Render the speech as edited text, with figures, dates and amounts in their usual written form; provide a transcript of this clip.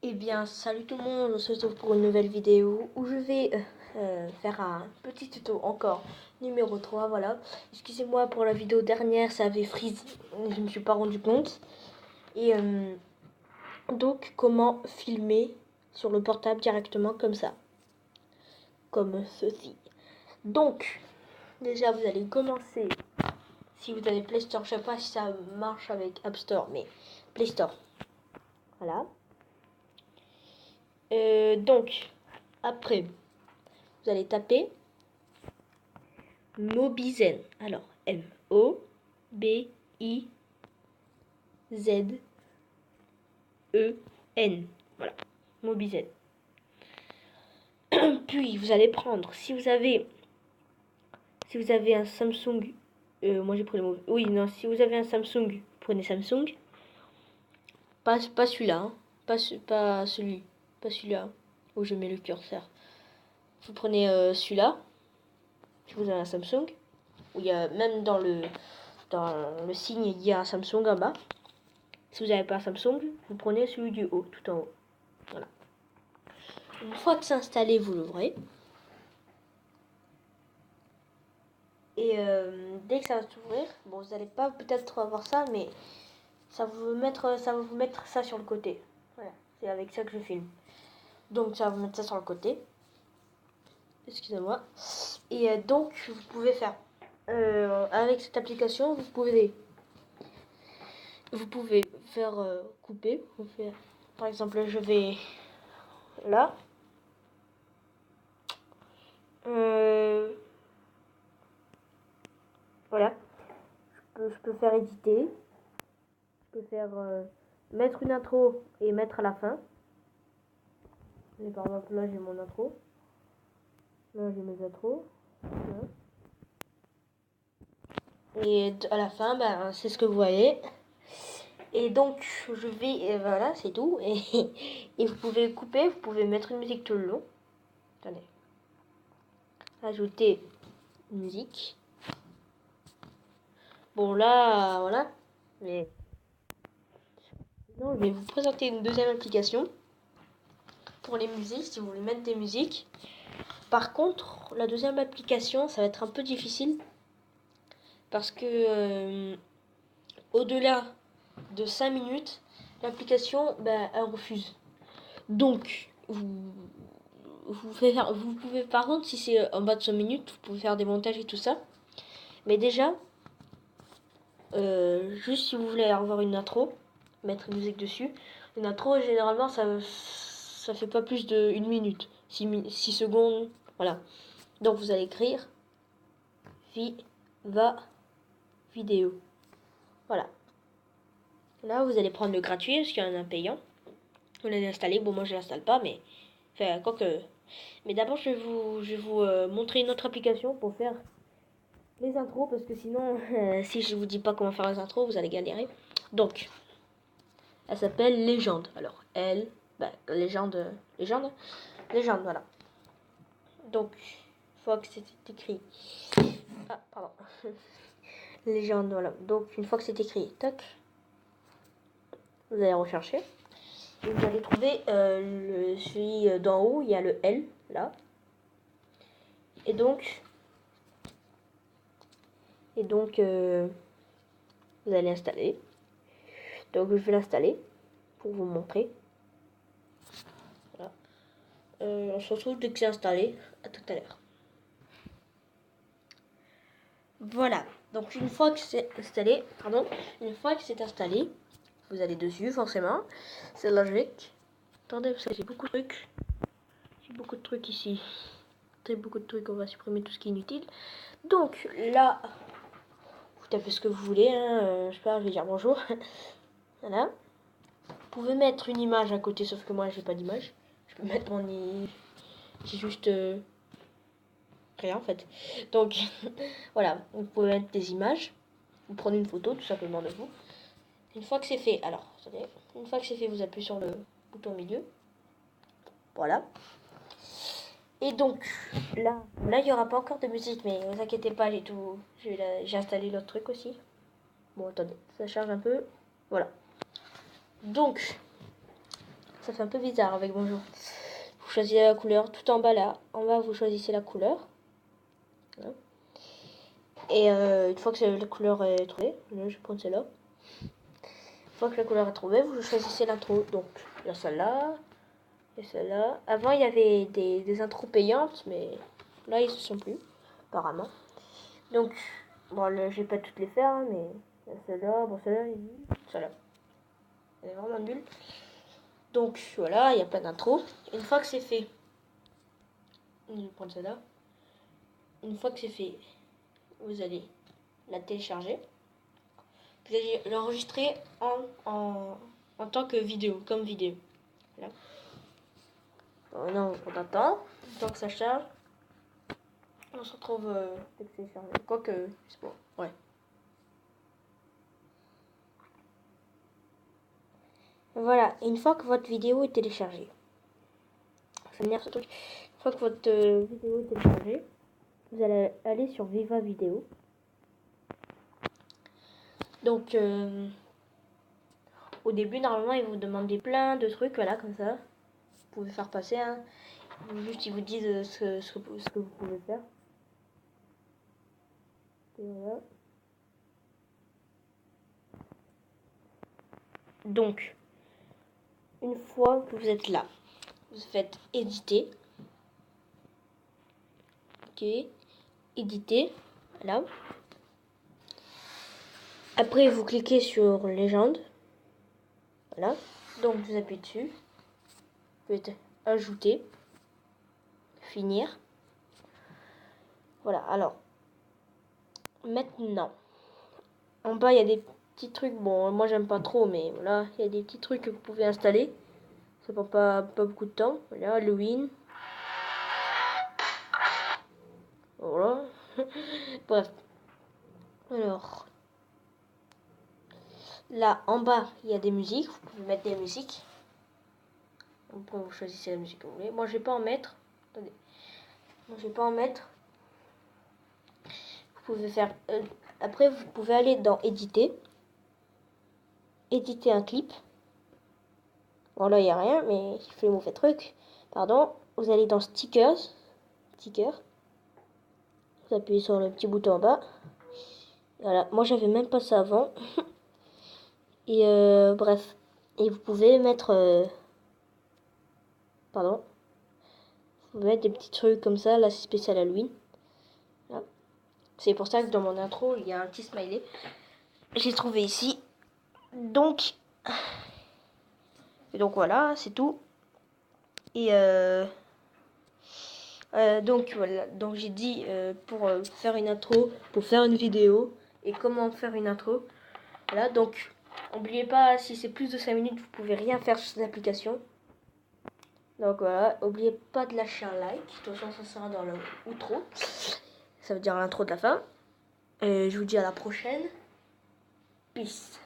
Eh bien, salut tout le monde, on se retrouve pour une nouvelle vidéo où je vais faire un petit tuto encore, numéro 3, voilà. Excusez-moi pour la vidéo dernière, ça avait freeze, je ne me suis pas rendu compte. Et donc, comment filmer sur le portable directement comme ça, comme ceci. Donc, déjà vous allez commencer, si vous avez Play Store, je ne sais pas si ça marche avec App Store, mais Play Store, voilà. Donc, après, vous allez taper Mobizen. Alors, M-O-B-I-Z-E-N. Voilà, Mobizen. Puis, vous allez prendre, si vous avez un Samsung, moi j'ai pris le Mobizen. Oui, non, si vous avez un Samsung, prenez Samsung. Pas celui-là, hein. Pas celui-là où je mets le curseur. Vous prenez celui-là, si vous avez un Samsung, où il y a même dans le signe, il y a un Samsung en bas. Si vous n'avez pas un Samsung, vous prenez celui du haut, tout en haut. Voilà. Une fois que c'est installé, vous l'ouvrez. Et dès que ça va s'ouvrir, bon, vous n'allez pas peut-être voir ça, mais ça va vous mettre ça sur le côté. Voilà, c'est avec ça que je filme. Donc ça va vous mettre ça sur le côté. Excusez-moi. Et donc vous pouvez faire avec cette application, vous pouvez faire couper. Par exemple, je vais là. Voilà. Je peux faire éditer. Je peux faire mettre une intro et mettre à la fin. Et par exemple, là, j'ai mon intro. Là, j'ai mes intros. Là. Et à la fin, ben, c'est ce que vous voyez. Et donc, je vais... Et voilà, c'est tout. Et vous pouvez couper, vous pouvez mettre une musique tout le long. Attendez. Ajouter une musique. Bon, là, voilà. Mais... Non, je vais vous présenter une deuxième application. Pour les musiques, si vous voulez mettre des musiques. Par contre, la deuxième application, ça va être un peu difficile. Parce que au-delà de 5 minutes, l'application, ben, elle refuse. Donc, vous pouvez, par contre, si c'est en bas de 5 minutes, vous pouvez faire des montages et tout ça. Mais déjà, juste si vous voulez avoir une intro, mettre une musique dessus. Une intro, généralement, ça fait pas plus de 1 minute. 6 secondes, voilà. Donc, vous allez écrire vidéo. Voilà. Là, vous allez prendre le gratuit, parce qu'il y en a un payant. Vous l'avez installé. Bon, moi, je l'installe pas, mais... Enfin, quoi que... Mais d'abord, je vais vous montrer une autre application pour faire les intros, parce que sinon, si je vous dis pas comment faire les intros, vous allez galérer. Donc, elle s'appelle Légende. Alors, Légende, voilà. Donc, une fois que c'est écrit... Ah, pardon. Légende, voilà. Donc, une fois que c'est écrit, toc, vous allez rechercher. Et vous allez trouver celui d'en haut, il y a le L, là. Et donc vous allez installer. Donc, je vais l'installer pour vous montrer. Voilà. On se retrouve dès que c'est installé. À tout à l'heure. Voilà. Donc, une fois que c'est installé, vous allez dessus, forcément. C'est logique. Attendez, parce que j'ai beaucoup de trucs. J'ai beaucoup de trucs ici. Très beaucoup de trucs. On va supprimer tout ce qui est inutile. Donc, là, vous tapez ce que vous voulez. Hein. Je sais pas, je vais dire bonjour. Voilà. Vous pouvez mettre une image à côté, sauf que moi, j'ai pas d'image. Je peux mettre j'ai juste rien en fait. Donc voilà, vous pouvez mettre des images, vous prenez une photo tout simplement de vous. Une fois que c'est fait, alors attendez, une fois que c'est fait, vous appuyez sur le bouton milieu. Voilà. Et donc là il n'y aura pas encore de musique, mais ne vous inquiétez pas, j'ai installé l'autre truc aussi. Bon, attendez, ça charge un peu. Voilà. Donc ça fait un peu bizarre avec bonjour. Vous choisissez la couleur tout en bas là. En bas, vous choisissez la couleur. Voilà. Et une fois que la couleur est trouvée, là, je vais prendre celle-là. Une fois que la couleur est trouvée, vous choisissez l'intro. Donc, il y a celle-là et celle-là. Avant, il y avait des intros payantes, mais là, ils ne sont plus, apparemment. Donc, bon, là, je vais pas toutes les faire, hein, mais il y a celle-là, bon, celle-là. Elle est vraiment nulle. Donc, voilà, il y a plein d'intros. Une fois que c'est fait, je vais prendre celle-là. Une fois que c'est fait, vous allez la télécharger. Vous allez l'enregistrer en tant que vidéo, comme vidéo. Voilà. Maintenant, on attend, le temps que ça charge. On se retrouve dès que c'est chargé. Quoique, c'est bon, ouais. Voilà, et une fois que votre vidéo est téléchargée, ça veut dire ce truc. Une fois que votre vidéo est téléchargée, vous allez aller sur Viva Vidéo. Donc, au début, normalement, ils vous demandent plein de trucs, voilà, comme ça. Vous pouvez faire passer, hein. Juste, ils vous disent ce que vous pouvez faire. Et voilà. Donc, une fois que vous êtes là, vous faites éditer. Ok, éditer, voilà. Après, vous cliquez sur légende. Voilà. Donc, vous appuyez dessus. Vous faites ajouter. Finir. Voilà. Alors, maintenant, en bas, il y a des petits trucs. Bon, moi, j'aime pas trop, mais voilà. Il y a des petits trucs que vous pouvez installer. Ça prend pas beaucoup de temps. Voilà, Halloween. Voilà. Bref. Alors, là, en bas, il y a des musiques. Vous pouvez mettre des musiques. Après, vous choisissez la musique que vous voulez. Moi, je vais pas en mettre. Attendez. Moi, je vais pas en mettre. Vous pouvez faire... après, vous pouvez aller dans éditer. Éditer un clip. Bon, là, il n'y a rien, mais je fais le mauvais truc. Pardon. Vous allez dans stickers. Sticker. Vous appuyez sur le petit bouton en bas. Voilà. Moi, j'avais même pas ça avant. Et bref. Et vous pouvez mettre... pardon. Vous pouvez mettre des petits trucs comme ça. Là, c'est spécial Halloween. Là. C'est pour ça que dans mon intro, il y a un petit smiley. J'ai trouvé ici. Donc voilà, c'est tout. Et donc voilà, donc j'ai dit pour faire une intro, pour faire une vidéo et comment faire une intro. Voilà, donc n'oubliez pas, si c'est plus de 5 minutes, vous pouvez rien faire sur cette application. Donc voilà, n'oubliez pas de lâcher un like. De toute façon, ça sera dans l'outro. Ça veut dire l'intro de la fin. Et je vous dis à la prochaine. Peace.